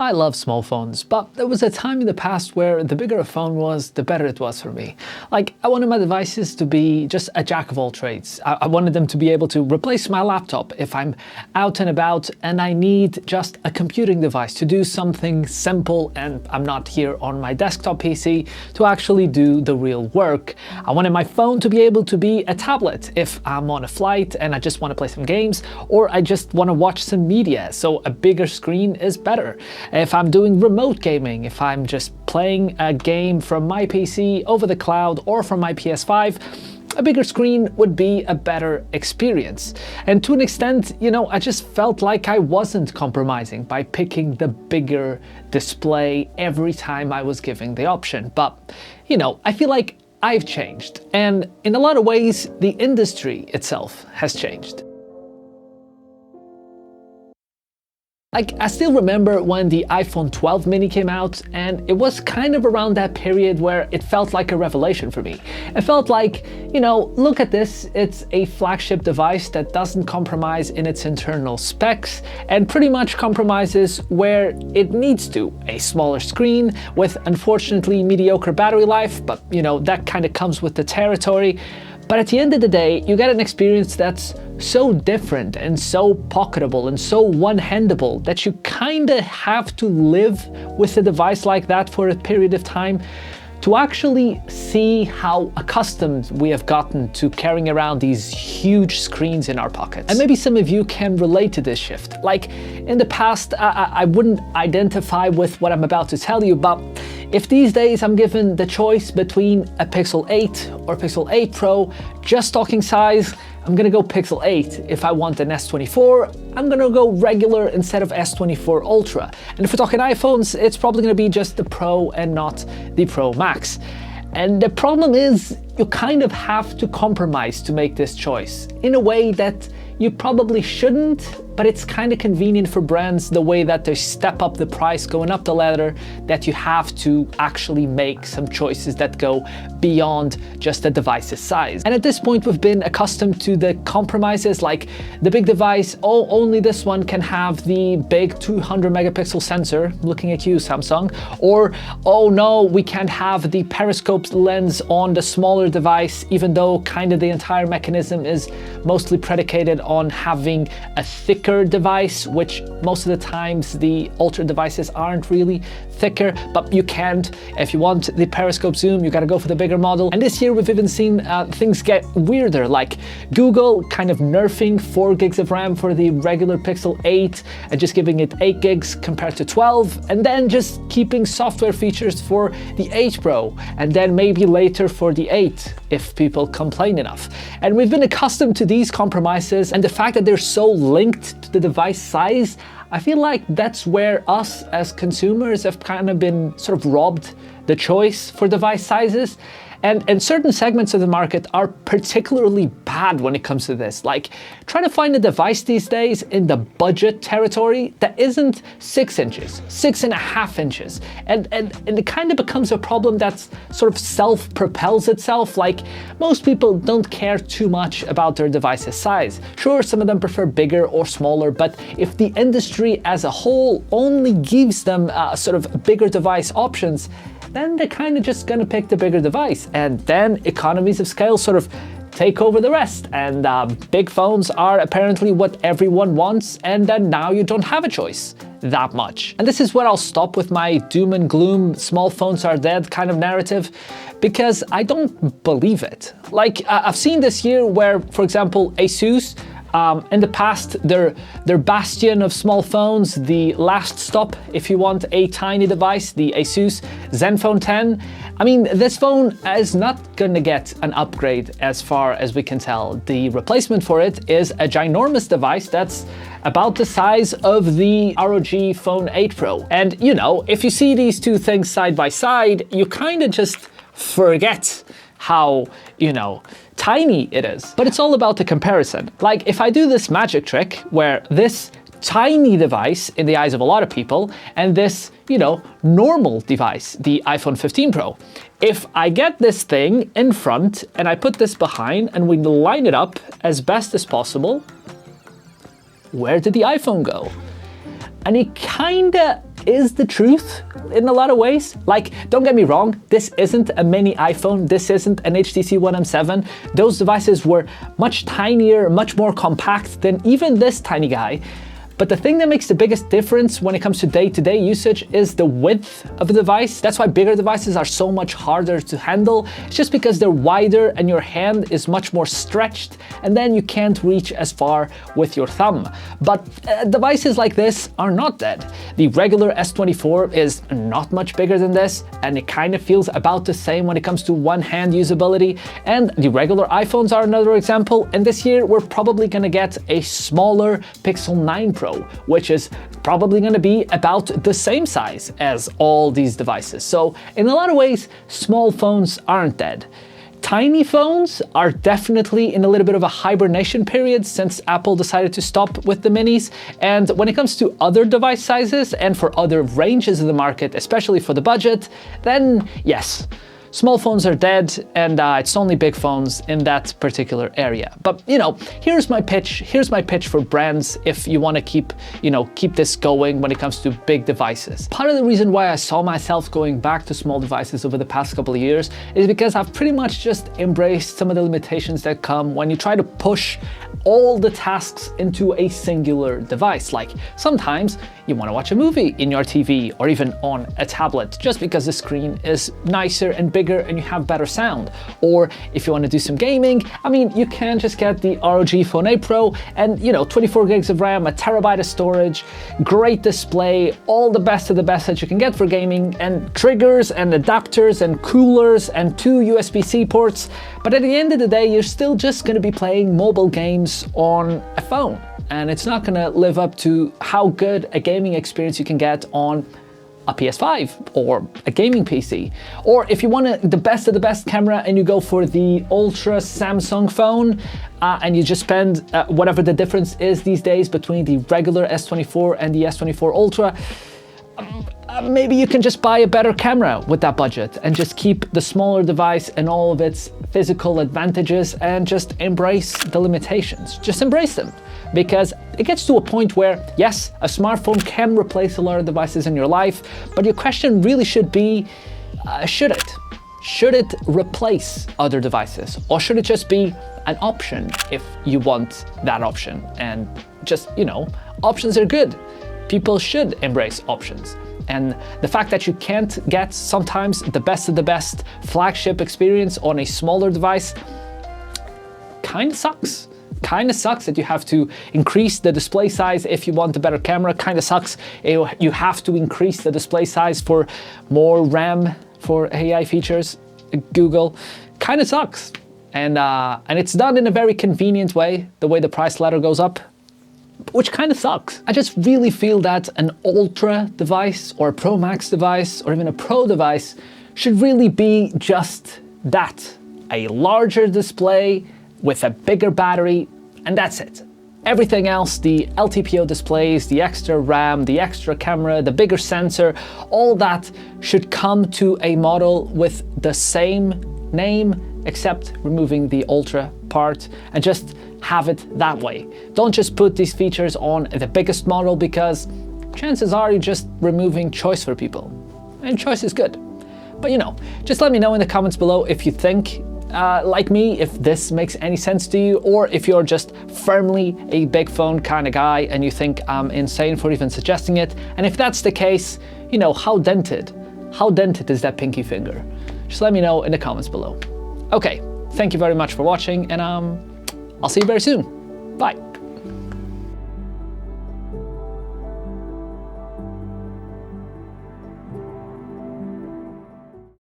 I love small phones, but there was a time in the past where the bigger a phone was, the better it was for me. Like, I wanted my devices to be just a jack of all trades. I wanted them to be able to replace my laptop if I'm out and about and I need just a computing device to do something simple and I'm not here on my desktop PC to actually do the real work. I wanted my phone to be able to be a tablet if I'm on a flight and I just want to play some games, or I just want to watch some media, so a bigger screen is better. If I'm doing remote gaming, if I'm just playing a game from my PC over the cloud or from my PS5, a bigger screen would be a better experience. And to an extent, I just felt like I wasn't compromising by picking the bigger display every time I was given the option. But, I feel like I've changed. And in a lot of ways, the industry itself has changed. Like, I still remember when the iPhone 12 mini came out, and it was kind of around that period where it felt like a revelation for me. It felt like, look at this, it's a flagship device that doesn't compromise in its internal specs and pretty much compromises where it needs to. A smaller screen with unfortunately mediocre battery life, but that kind of comes with the territory. But at the end of the day, you get an experience that's so different and so pocketable and so one-handable that you kind of have to live with a device like that for a period of time to actually see how accustomed we have gotten to carrying around these huge screens in our pockets. And maybe some of you can relate to this shift. Like, in the past, I wouldn't identify with what I'm about to tell you, but if these days I'm given the choice between a Pixel 8 or Pixel 8 Pro, just talking size, I'm gonna go Pixel 8. If I want an S24, I'm gonna go regular instead of S24 Ultra. And if we're talking iPhones, it's probably gonna be just the Pro and not the Pro Max. And the problem is, you kind of have to compromise to make this choice in a way that you probably shouldn't, but it's kind of convenient for brands the way that they step up the price going up the ladder, that you have to actually make some choices that go beyond just the device's size. And at this point, we've been accustomed to the compromises, like the big device, oh, only this one can have the big 200 megapixel sensor, looking at you, Samsung, or, oh no, we can't have the periscope lens on the smaller device, even though kind of the entire mechanism is mostly predicated on having a thicker device, which most of the times the Ultra devices aren't really thicker, but you can't. If you want the periscope zoom, you gotta go for the bigger model. And this year we've even seen things get weirder, like Google kind of nerfing 4 gigs of RAM for the regular Pixel 8 and just giving it 8 gigs compared to 12, and then just keeping software features for the 8 Pro, and then maybe later for the 8 if people complain enough. And we've been accustomed to these compromises, and the fact that they're so linked to the device size, I feel like that's where us as consumers have kind of been sort of robbed the choice for device sizes. And certain segments of the market are particularly bad when it comes to this. Like, trying to find a device these days in the budget territory that isn't 6 inches, 6.5 inches. And it kind of becomes a problem that's sort of self-propels itself. Like, most people don't care too much about their device's size. Sure, some of them prefer bigger or smaller, but if the industry as a whole only gives them sort of bigger device options, then they're kind of just gonna pick the bigger device. And then economies of scale sort of take over the rest. And big phones are apparently what everyone wants, and then now you don't have a choice that much. And this is where I'll stop with my doom and gloom, small phones are dead kind of narrative, because I don't believe it. Like, I've seen this year where, for example, ASUS, in the past, their bastion of small phones, the last stop if you want a tiny device, the ASUS ZenFone 10. I mean, this phone is not gonna get an upgrade as far as we can tell. The replacement for it is a ginormous device that's about the size of the ROG Phone 8 Pro. And if you see these two things side by side, you kind of just forget how, tiny it is. But it's all about the comparison. Like, if I do this magic trick where this tiny device in the eyes of a lot of people and this, normal device, the iPhone 15 Pro, if I get this thing in front and I put this behind and we line it up as best as possible, where did the iPhone go? And it kinda is the truth in a lot of ways. Like, don't get me wrong, this isn't a mini iPhone, this isn't an HTC One M7. Those devices were much tinier, much more compact than even this tiny guy. But the thing that makes the biggest difference when it comes to day-to-day usage is the width of the device. That's why bigger devices are so much harder to handle. It's just because they're wider and your hand is much more stretched, and then you can't reach as far with your thumb. But devices like this are not dead. The regular S24 is not much bigger than this, and it kind of feels about the same when it comes to one-hand usability. And the regular iPhones are another example. And this year, we're probably gonna get a smaller Pixel 9 Pro, which is probably going to be about the same size as all these devices. So in a lot of ways, small phones aren't dead. Tiny phones are definitely in a little bit of a hibernation period since Apple decided to stop with the minis. And when it comes to other device sizes and for other ranges of the market, especially for the budget, then yes, small phones are dead, and it's only big phones in that particular area. But here's my pitch. Here's my pitch for brands if you want to keep this going when it comes to big devices. Part of the reason why I saw myself going back to small devices over the past couple of years is because I've pretty much just embraced some of the limitations that come when you try to push all the tasks into a singular device. Like sometimes you want to watch a movie in your TV or even on a tablet just because the screen is nicer and bigger and you have better sound. Or if you want to do some gaming, you can just get the ROG Phone 8 Pro and 24 gigs of RAM, a terabyte of storage, great display, all the best of the best that you can get for gaming, and triggers and adapters and coolers and 2 USB-C ports. But at the end of the day, you're still just going to be playing mobile games on a phone. And it's not going to live up to how good a gaming experience you can get on a PS5 or a gaming PC. Or if you want the best of the best camera and you go for the Ultra Samsung phone and you just spend whatever the difference is these days between the regular S24 and the S24 Ultra, maybe you can just buy a better camera with that budget and just keep the smaller device and all of its physical advantages and just embrace the limitations. Just embrace them. Because it gets to a point where, yes, a smartphone can replace a lot of devices in your life, but your question really should be, should it? Should it replace other devices? Or should it just be an option if you want that option? And just, options are good. People should embrace options. And the fact that you can't get sometimes the best of the best flagship experience on a smaller device kind of sucks. Kind of sucks that you have to increase the display size if you want a better camera. Kind of sucks you have to increase the display size for more RAM for AI features. Google kind of sucks, and it's done in a very convenient way. The way the price ladder goes up, which kind of sucks. I just really feel that an Ultra device or a Pro Max device or even a Pro device should really be just that: a larger display with a bigger battery, and that's it. Everything else, the LTPO displays, the extra RAM, the extra camera, the bigger sensor, all that should come to a model with the same name, except removing the Ultra part, and just have it that way. Don't just put these features on the biggest model, because chances are you're just removing choice for people. And choice is good. But just let me know in the comments below if you think like me, if this makes any sense to you, or if you're just firmly a big phone kind of guy and you think I'm insane for even suggesting it. And if that's the case, how dented is that pinky finger? Just let me know in the comments below. Okay, thank you very much for watching, and I'll see you very soon. Bye.